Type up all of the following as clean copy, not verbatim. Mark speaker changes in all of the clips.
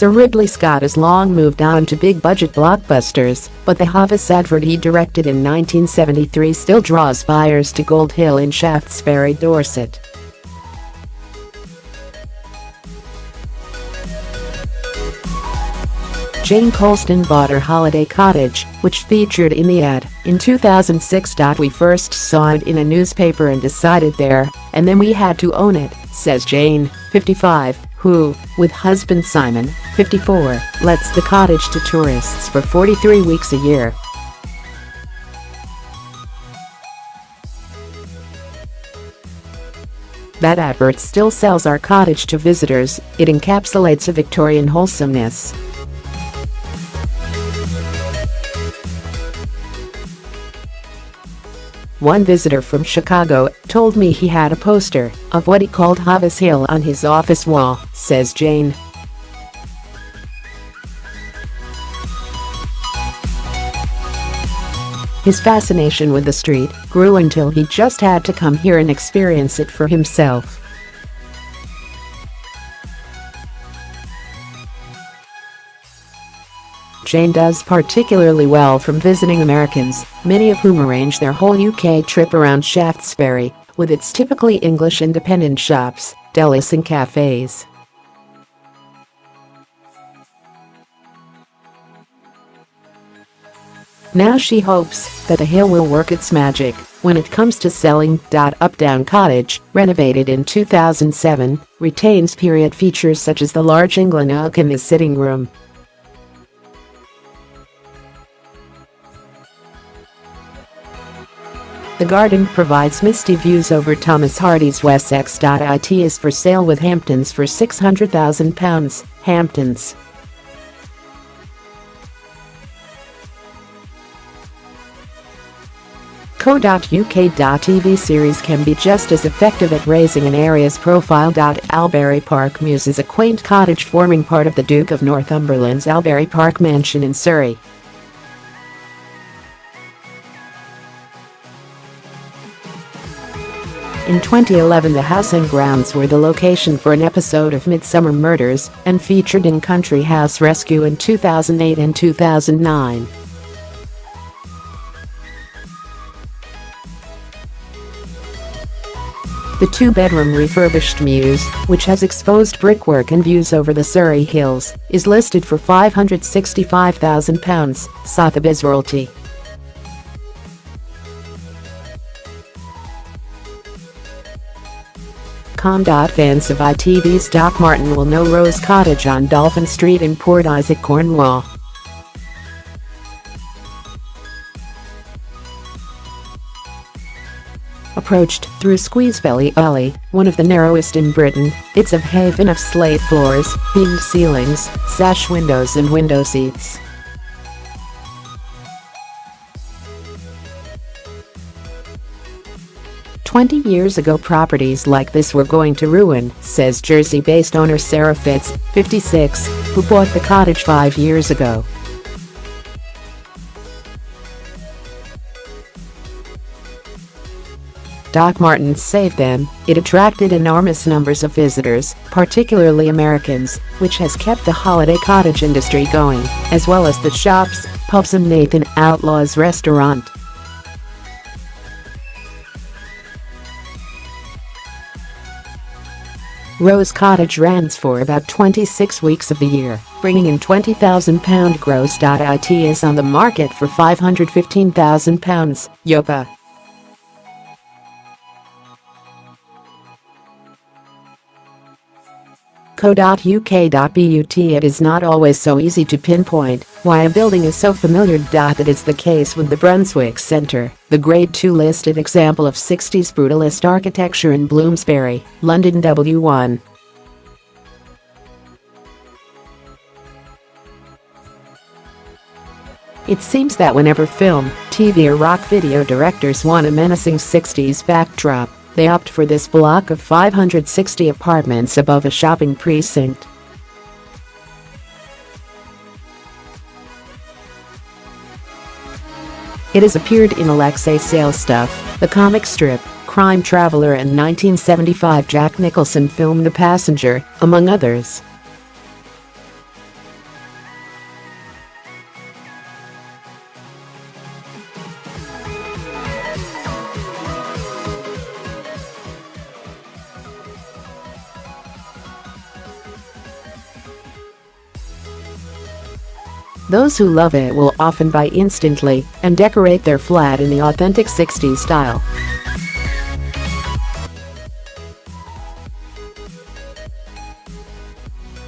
Speaker 1: Producer Ridley Scott has long moved on to big-budget blockbusters, but the Hovis advert he directed in 1973 still draws buyers to Gold Hill in Shaftesbury, Dorset. Jane Colston bought her holiday cottage, which featured in the ad, in 2006. We first saw it in a newspaper and decided there, and then we had to own it, says Jane, 55, who, with husband Simon, 54, lets the cottage to tourists for 43 weeks a year. That advert still sells our cottage to visitors. It encapsulates a Victorian wholesomeness. One visitor from Chicago told me he had a poster of what he called Hovis Hill on his office wall, says Jane. His fascination with the street grew until he just had to come here and experience it for himself. Jane does particularly well from visiting Americans, many of whom arrange their whole UK trip around Shaftesbury, with its typically English independent shops, delis and cafes. Now she hopes that the Hill will work its magic when it comes to selling.Updown cottage, renovated in 2007, retains period features such as the large England nook in the sitting room. The garden provides misty views over Thomas Hardy's Wessex.It is for sale with Hamptons for £600,000. Hamptons. Co.uk.TV series can be just as effective at raising an area's profile.Albury. Park Mews is a quaint cottage forming part of the Duke of Northumberland's Albury Park mansion in Surrey. In 2011, the house and grounds were the location for an episode of Midsomer Murders and featured in Country House Rescue in 2008 and 2009. The two-bedroom refurbished Mews, which has exposed brickwork and views over the Surrey Hills, is listed for £565,000, Sotheby's royalty. Fans of ITV's Doc Martin will know Rose Cottage on Dolphin Street in Port Isaac, Cornwall. Approached through Squeezebelly Alley, one of the narrowest in Britain, it's a haven of slate floors, beamed ceilings, sash windows and window seats. "20 years ago properties like this were going to ruin," says Jersey-based owner Sarah Fitz, 56, who bought the cottage 5 years ago. Doc Martin saved them. It attracted enormous numbers of visitors, particularly Americans, which has kept the holiday cottage industry going, as well as the shops, pubs and Nathan Outlaw's restaurant. Rose Cottage rents for about 26 weeks of the year, bringing in £20,000. Gross.It is on the market for £515,000. Yopa. Co.uk.but It is not always so easy to pinpoint why a building is so familiar. That is the case with the Brunswick Centre, the Grade 2 listed example of 60s brutalist architecture in Bloomsbury, London W1. It seems that whenever film, TV or rock video directors want a menacing 60s backdrop, they opt for this block of 560 apartments above a shopping precinct. It has appeared in Alexei Sale Stuff, the comic strip, Crime Traveller and 1975 Jack Nicholson film The Passenger, among others. Those who love it will often buy instantly and decorate their flat in the authentic 60s style.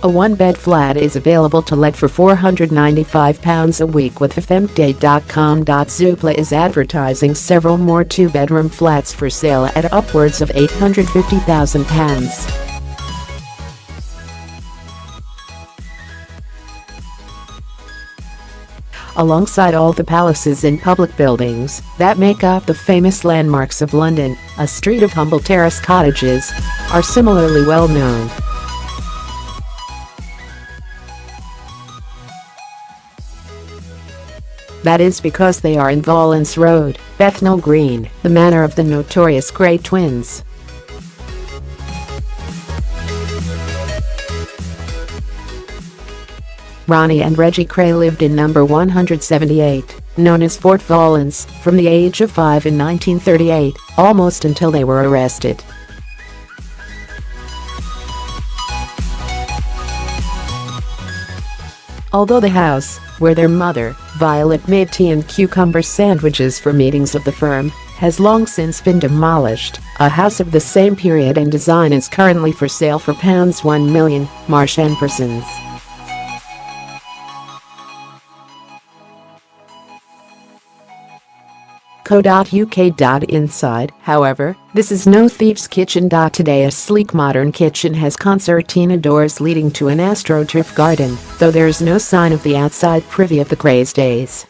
Speaker 1: A one-bed flat is available to let for £495 a week with FyfeMcdade.com. Zoopla is advertising several more two-bedroom flats for sale at upwards of £850,000. Alongside all the palaces and public buildings that make up the famous landmarks of London, a street of humble terrace cottages are similarly well known. That is because they are in Valence Road, Bethnal Green, the manor of the notorious Grey Twins. Ronnie and Reggie Cray lived in number 178, known as Fort Valence, from the age of 5 in 1938, almost until they were arrested. Although the house, where their mother, Violet, made tea and cucumber sandwiches for meetings of the firm, has long since been demolished, a house of the same period and design is currently for sale for £1 million, Marsh & Persons. Co.uk. Inside, however, this is no thief's kitchen. Today a sleek modern kitchen has concertina doors leading to an astroturf garden, though there is no sign of the outside privy of the Crays days.